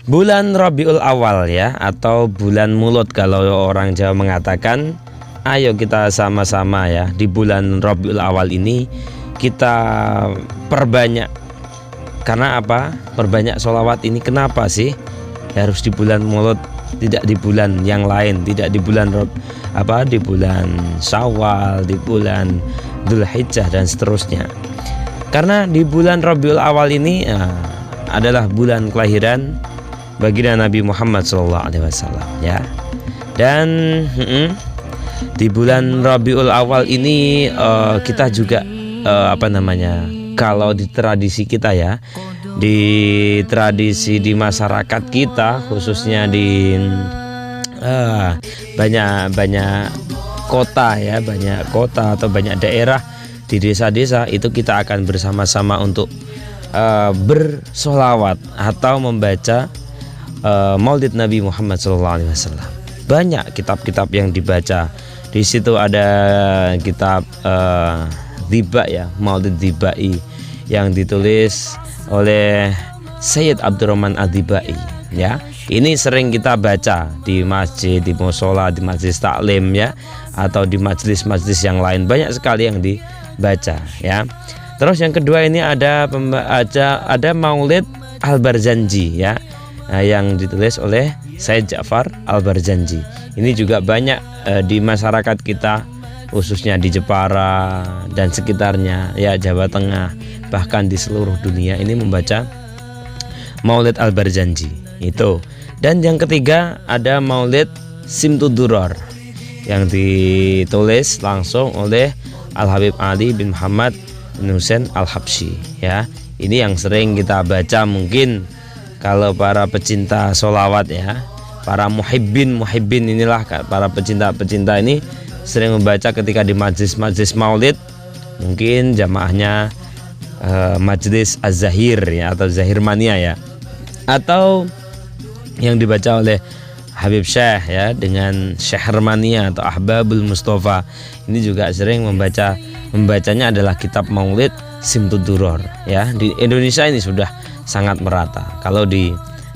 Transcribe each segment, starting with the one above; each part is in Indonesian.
Bulan Rabiul Awal ya, atau bulan Mulut kalau orang Jawa mengatakan. Ayo kita sama-sama ya, di bulan Rabiul Awal ini kita perbanyak. Karena apa? Perbanyak sholawat ini kenapa sih harus di bulan Mulut, tidak di bulan yang lain, tidak di bulan di bulan Syawal, di bulan Dzulhijjah dan seterusnya. Karena di bulan Rabiul Awal ini adalah bulan kelahiran baginda Nabi Muhammad SAW ya. Dan di bulan Rabiul Awal ini kita juga kalau di tradisi kita ya, di tradisi di masyarakat kita, khususnya di banyak kota ya, banyak kota atau banyak daerah di desa-desa itu kita akan bersama-sama untuk bersolawat atau membaca Maulid Nabi Muhammad SAW. Banyak kitab-kitab yang dibaca. Di situ ada kitab Dhiba ya, Maulid Dhibai yang ditulis oleh Sayyid Abdurrahman Ad-Dhibai ya. Ini sering kita baca di masjid, di mushola, di majelis taklim ya, atau di majelis-majelis yang lain, banyak sekali yang dibaca ya. Terus yang kedua ini ada Maulid Al-Barzanji ya, yang ditulis oleh Sayyid Ja'far Al-Barzanji. Ini juga banyak di masyarakat kita, khususnya di Jepara dan sekitarnya ya, Jawa Tengah, bahkan di seluruh dunia ini membaca Maulid Al-Barzanji itu. Dan yang ketiga ada Maulid Simtud-Duror yang ditulis langsung oleh Al-Habib Ali bin Muhammad bin Husain Al-Habsyi ya. Ini yang sering kita baca mungkin kalau para pecinta sholawat ya, para muhibbin inilah, para pecinta ini sering membaca ketika di majelis maulid, mungkin jamaahnya majelis Az-Zahir ya, atau Zahir Mania ya, atau yang dibaca oleh Habib Syekh ya dengan Syahr Mania atau Ahbabul Mustafa. Ini juga sering membacanya adalah kitab Maulid Simtud-Duror ya. Di Indonesia ini sudah sangat merata. Kalau di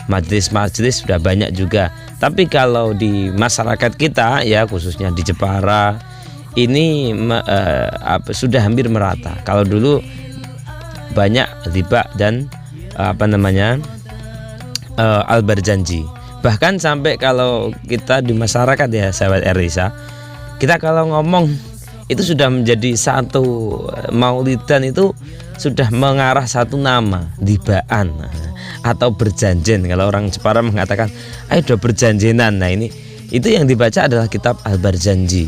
majelis-majelis sudah banyak juga. Tapi kalau di masyarakat kita ya, khususnya di Jepara ini sudah hampir merata. Kalau dulu banyak Dhiba dan Al-Barzanji. Bahkan sampai kalau kita di masyarakat ya sahabat Erisa, kita kalau ngomong itu sudah menjadi satu maulidan, itu sudah mengarah satu nama, Dhibaan atau berjanjen. Kalau orang Jepara mengatakan ayo udah berjanjenan. Nah ini itu yang dibaca adalah kitab Al-Barzanji.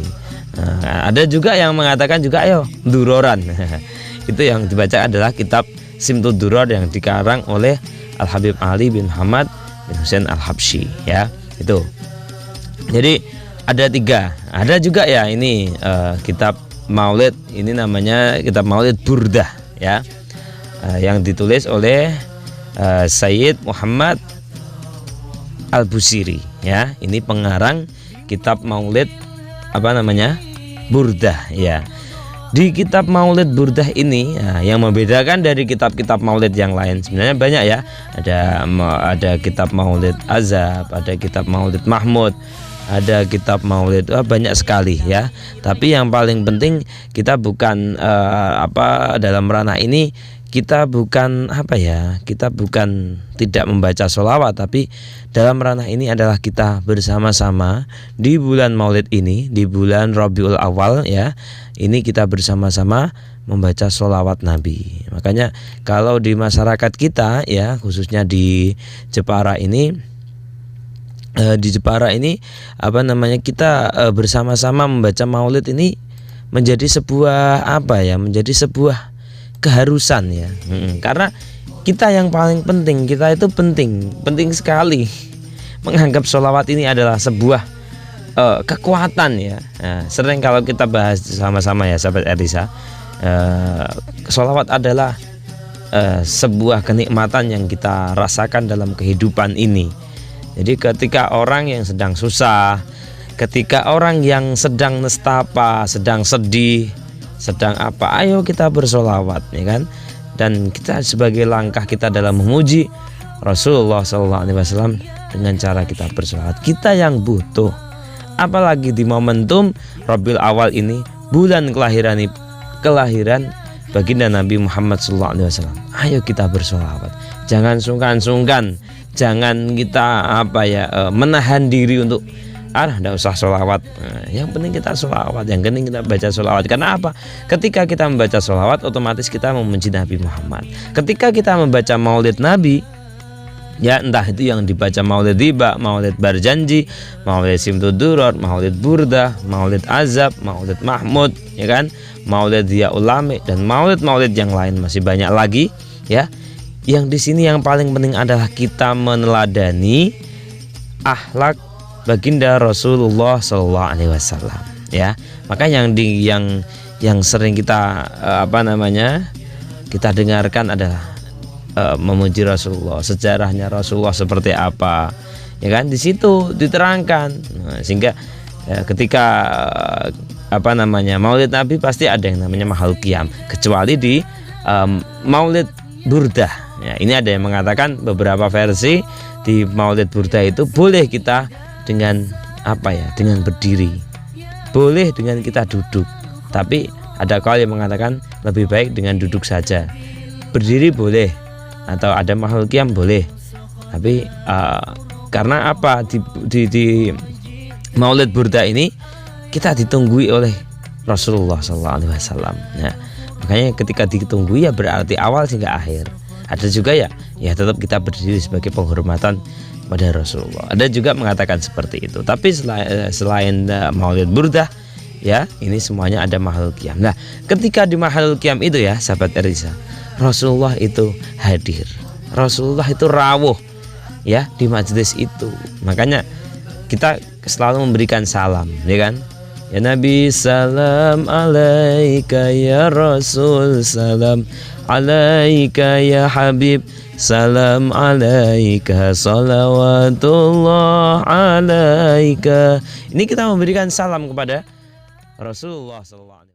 Ada juga yang mengatakan juga ayo duroran. Itu yang dibaca adalah kitab Simtud-Duror yang dikarang oleh Al-Habib Ali bin Muhammad bin Husain Al-Habsyi ya. Itu jadi ada tiga. Ada juga ya ini kitab Maulid, ini namanya kitab Maulid Burdah ya, yang ditulis oleh Sayyid Muhammad Al-Busiri ya. Ini pengarang kitab Maulid Burdah ya. Di kitab Maulid Burdah ini yang membedakan dari kitab-kitab Maulid yang lain sebenarnya banyak ya. Ada kitab Maulid Azab, ada kitab Maulid Mahmud, ada kitab Maulid, banyak sekali ya. Tapi yang paling penting kita bukan dalam ranah ini kita bukan kita bukan tidak membaca sholawat, tapi dalam ranah ini adalah kita bersama-sama di bulan Maulid ini, di bulan Rabiul Awal ya. Ini kita bersama-sama membaca sholawat Nabi. Makanya kalau di masyarakat kita ya, khususnya di Jepara ini, kita bersama-sama membaca Maulid ini menjadi sebuah menjadi sebuah keharusan ya. Karena kita yang paling penting, kita itu penting sekali menganggap sholawat ini adalah sebuah kekuatan ya. Sering kalau kita bahas sama-sama ya sahabat Erisa, sholawat adalah sebuah kenikmatan yang kita rasakan dalam kehidupan ini. Jadi ketika orang yang sedang susah, ketika orang yang sedang nestapa, sedang sedih, sedang ayo kita bersolawat ya kan. Dan kita sebagai langkah kita dalam memuji Rasulullah SAW dengan cara kita bersolawat. Kita yang butuh, apalagi di momentum Rabiul Awal ini, bulan kelahiran baginda Nabi Muhammad SAW. Ayo kita bersolawat, jangan sungkan-sungkan, jangan kita menahan diri untuk tidak usah sholawat. Yang penting kita sholawat, yang penting kita baca sholawat. Karena apa? Ketika kita membaca sholawat, otomatis kita memuji Nabi Muhammad. Ketika kita membaca maulid Nabi, ya entah itu yang dibaca maulid tiba, maulid berjanji, maulid simtudurar, maulid burdah, maulid azab, maulid mahmud, ya kan, maulid dia ulame, dan maulid yang lain masih banyak lagi, ya. Yang di sini yang paling penting adalah kita meneladani akhlak baginda Rasulullah SAW, ya. Maka yang sering kita kita dengarkan adalah memuji Rasulullah, sejarahnya Rasulullah seperti apa, ya kan, di situ diterangkan. Sehingga ketika maulid Nabi pasti ada yang namanya mahal qiyam, kecuali di maulid burdah, ya. Ini ada yang mengatakan, beberapa versi di maulid burdah itu boleh kita dengan dengan berdiri, boleh dengan kita duduk, tapi ada kaul yang mengatakan lebih baik dengan duduk saja. Berdiri boleh, atau ada mahal qiyam boleh, tapi karena di maulid burda ini kita ditunggui oleh Rasulullah SAW. Nah, makanya ketika ditunggui ya berarti awal hingga akhir. Ada juga ya tetap kita berdiri sebagai penghormatan pada Rasulullah. Ada juga mengatakan seperti itu. Tapi selain maulid burdah, ya, ini semuanya ada mahal qiyam. Nah, ketika di mahal qiyam itu, ya sahabat Erisa, Rasulullah itu hadir, Rasulullah itu rawuh, ya, di majelis itu. Makanya kita selalu memberikan salam, ya kan? Ya Nabi, salam alaika ya Rasul, salam alaika ya Habib, salam alaika salawatullah alaika. Ini kita memberikan salam kepada Rasulullah SAW.